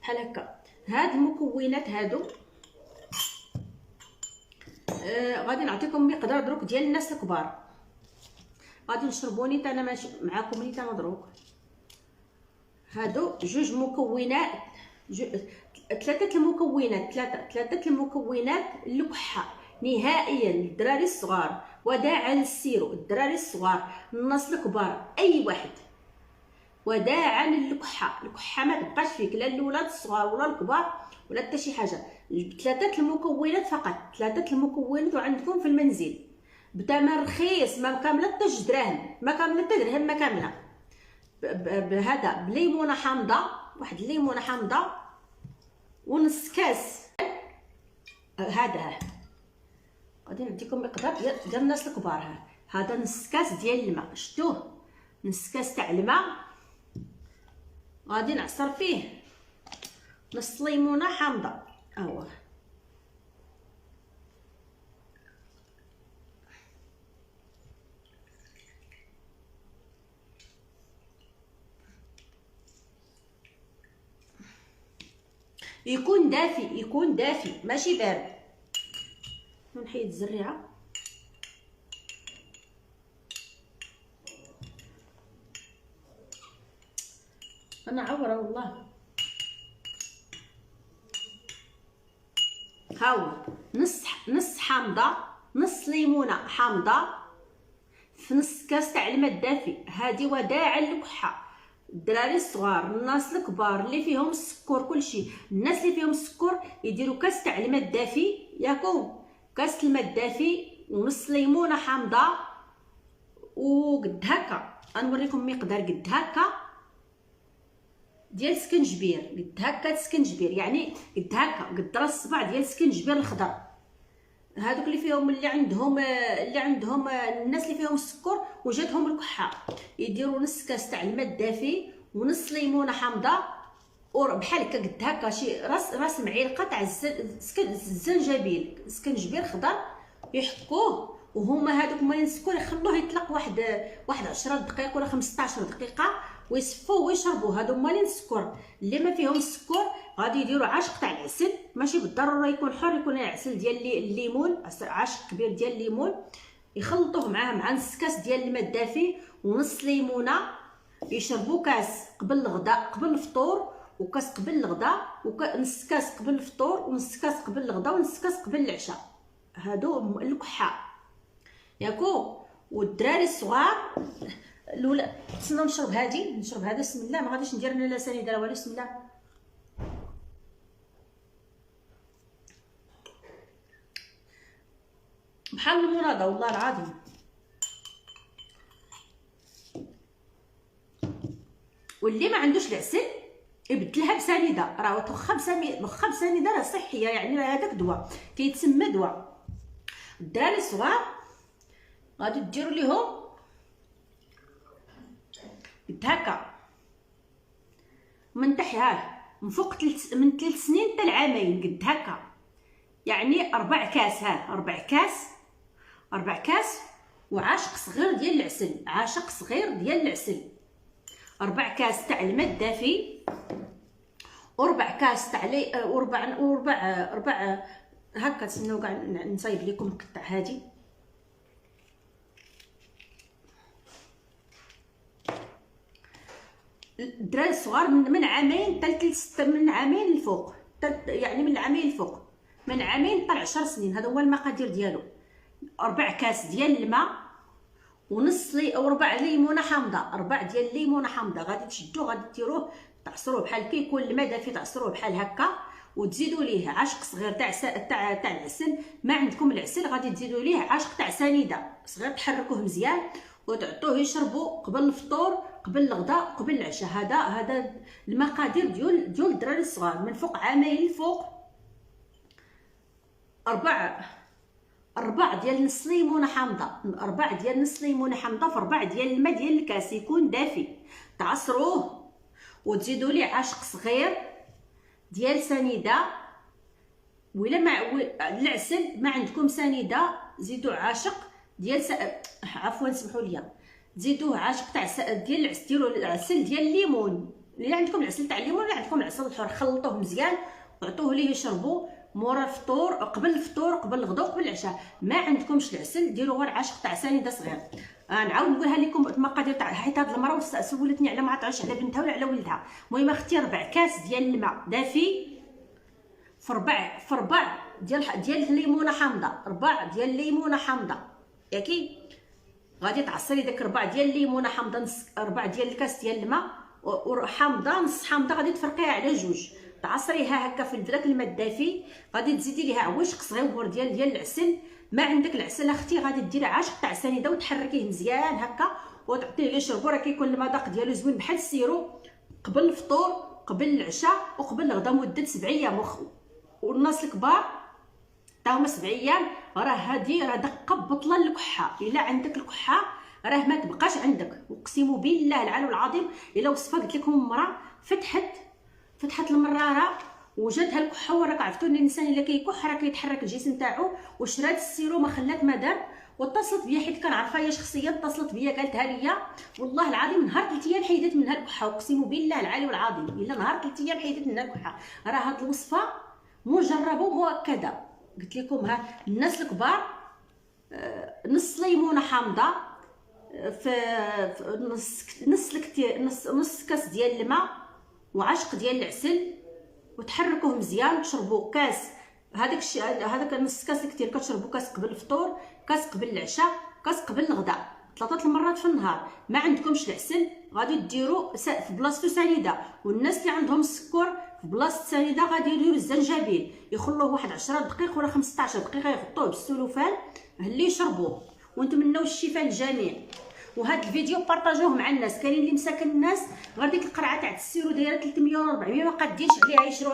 بحال هكا. هاد المكونات هادو غادي نعطيكم مقدار دروك ديال الناس الكبار. غادي نشربوا نيت انا ماشي معاكم نيت مضروك. هادو جوج مكونات، ثلاثه المكونات الكحه نهائيا للدراري الصغار. وداعا للسيرو الدراري الصغار، الناس الكبار، اي واحد. وداعا الكحه ما تبقاش فيك، لا الاولاد الصغار ولا الكبار ولا حتى شي حاجه. ثلاثه المكونات فقط، ثلاثه المكونات وعندكم في المنزل بثمن رخيص، ما كامله حتى 2 دراهم، ما كامله حتى درهم، ما كامله. بهذا بليمونه حامضه، واحد الليمونه حامضه ونص كاس. هذا غادي نديكم مقدار ديال الناس الكبار. هذا نص كاس ديال الماء، شفتوه؟ نص كاس تاع الماء. غادي نعصر فيه نص ليمونه حامضه. هو يكون دافي ماشي بارد. نحيد الزريعه. انا عوره والله. هاو نص حامضه، نص ليمونه حامضه في نص كاس تاع الماء الدافي. هذه وداعا للكحه. الدراري الصغار، الناس الكبار اللي فيهم السكر، كلشي. الناس اللي فيهم السكر يديروا كاس تاع الماء الدافي، ياكم كاس الماء الدافي ونص ليمونه حامضه وقد هكا. غنوريكم مقدار قد هكا ديال سكنجبير، قد هكا سكنجبير، يعني قد هكا قد راس الصباع ديال سكنجبير الخضر. هذوك اللي فيهم اللي عندهم الناس اللي فيهم السكر وجاتهم الكحه يديروا نص كاس تاع الماء الدافي ونص ليمونه حامضه بحال هكا قد هكا، شي راس معلقه تاع الزنجبيل، سكنجبير خضر، يحكوه. وهما هذوك مالين السكر يخلوه يطلق واحد 10 دقائق ولا 15 دقيقه ويصفوه ويشربوه. هادو مالين السكر. اللي ما فيهم السكر غادي يديروا عاشق تاع العسل، ماشي بالضروره يكون حر، يكون العسل ديال الليمون، عاشق كبير ديال الليمون، يخلطوه مع نص كاس ديال الماء الدافي ونص ليمونه. يشربوا كاس قبل الغداء، قبل الفطور، وكاس قبل الغداء، ونص كاس قبل الفطور، ونص كاس قبل الغداء، ونص كاس قبل العشاء. هادو الكحه ياكو. والدراري الصغار الاولى تسناو نشرب هذا. بسم الله. ما غاديش ندير انا لا سنيده لا والو. بسم الله. بحال المناضه والله العظيم. واللي ما عندوش العسل يبدلها بسنيده. راه واخا بسنيده راه صحيه، يعني راه هذاك دواء كيتسمى دواء. الدراري الصغار غادي ديروا ليهم قد هكا من تحت، من فوق من 3 سنين حتى ل2 عام قد هكا، يعني 4 كاس. 4 كاس وعاشق صغير ديال العسل. 4 كاس تاع الماء الدافي، و4 كاس تاع وربع هكا. تسناو كاع نصايب لكم القطع هادي. الدراري الصغار من عامين حتى من عامين الفوق، يعني من عامين الفوق، من عامين حتى 10 سنين. هذا هو المقادير ديالو. 4 كاس ديال الماء ونص وربع ليمونه حامضه. 4 ديال الليمونه حامضه غادي تشدوه، غادي ديروه تعصروه بحال كي يكون الماء دافي، تعصروه بحال هكا، وتزيدوا ليه عاشق صغير تاع العسل. ما عندكم العسل غادي تزيدوا ليه عاشق تاع سنيده صغير، تحركوه مزيان وتعطوه يشربوا قبل الفطور، قبل الغداء، قبل العشاء. هذا المقادير ديال الدراري الصغار من فوق عامين الفوق. 4 ديال نص ليمونه حامضه، 4 ديال نص ليمونه حامضه في 4 ديال الماء ديال الكاس يكون دافي، تعصروه وتزيدوا ليه عاشق صغير ديال سنيده. ولا مع العسل ما عندكم سنيده زيدوا عاشق ديال عفوا سمحوا لي، زيدوه عاشق تاع ديال العسل، ديروا العسل ديال الليمون، اللي عندكم العسل تاع الليمون ولا عندكم العسل الحر، خلطوه مزيان وعطوه ليه يشربوا مورا الفطور، قبل الفطور، قبل الغداء، وقبل العشاء. ما عندكمش العسل ديروا غير عاشق تاع سنيده صغير. نعاود نقولها لكم المقادير تاع، حيت هاد المراه سولتني على ما عطاش على بنتها ولا على ولدها. المهم اختي 4 كاس ديال الماء دافي في ربع ديال الليمونه حامضه، 4 ديال الليمونه حامضه ياكي. غادي تعصري داك 4 ديال الليمونه حامضه، نص 4 ديال الكاس ديال الماء وحامضه، نص حامضه، غادي تفرقيها على جوج، تعصريها هكا في داك الماء الدافي. غادي تزيدي ليها عويشق صغيور ديال العسل. ما عندك العسل اختي غادي ديري عاشق تاع سنيده وتحركيه مزيان هكا وتعطيه ليه يشربو. راه كيكون المذاق ديالو زوين بحال السيرو، قبل الفطور، قبل العشاء، وقبل الغدا، مده 7 ايام. والناس الكبار تا هما 7 ايام. راه دقه بطله للكحه. الا عندك الكحه راه ما تبقاش عندك. اقسم بالله العلي العظيم الا وصفه قلت لكم المراه فتحت المراره وجاتها الكحه. وراك عرفتوا ان الانسان الا كيكح راه كيتحرك الجسم تاعو. وشرات السيرو ما خلات ما دار. واتصلت بيا حيت كنعرفها هي شخصيا، اتصلت بيا قالتها ليا والله العظيم نهار 3 ايام حيدت منها الكحه. اقسم بالله العلي العظيم الا نهار 3 ايام حيدت منها الكحه. راه هاد الوصفه مجربه ومؤكده. قلت لكم ها الناس الكبار، نص ليمونه حامضه في نص كاس ديال الماء وعشق ديال العسل، وتحركوه مزيان وتشربوا كاس. هذاك نص كاس اللي كثير كتشربوا كاس قبل الفطور، كاس قبل العشاء، كاس قبل الغداء، 3 المرات في النهار. ما عندكمش العسل غادي ديروا في بلاصتو سنيده. والناس اللي عندهم السكر في بلاصه سنيده غادي يديروا الزنجبيل، يخلوه واحد 10 دقائق ولا 15 دقيقه، يغطوه بالسلوفان اللي يشربوه. ونتمنوا الشفاء للجميع. وهذا الفيديو بارطاجوه مع الناس. كاينين اللي مساكن الناس غير ديك القرعه تاع السيرو دايره 300 و 400 ما قادينش عليها يشرو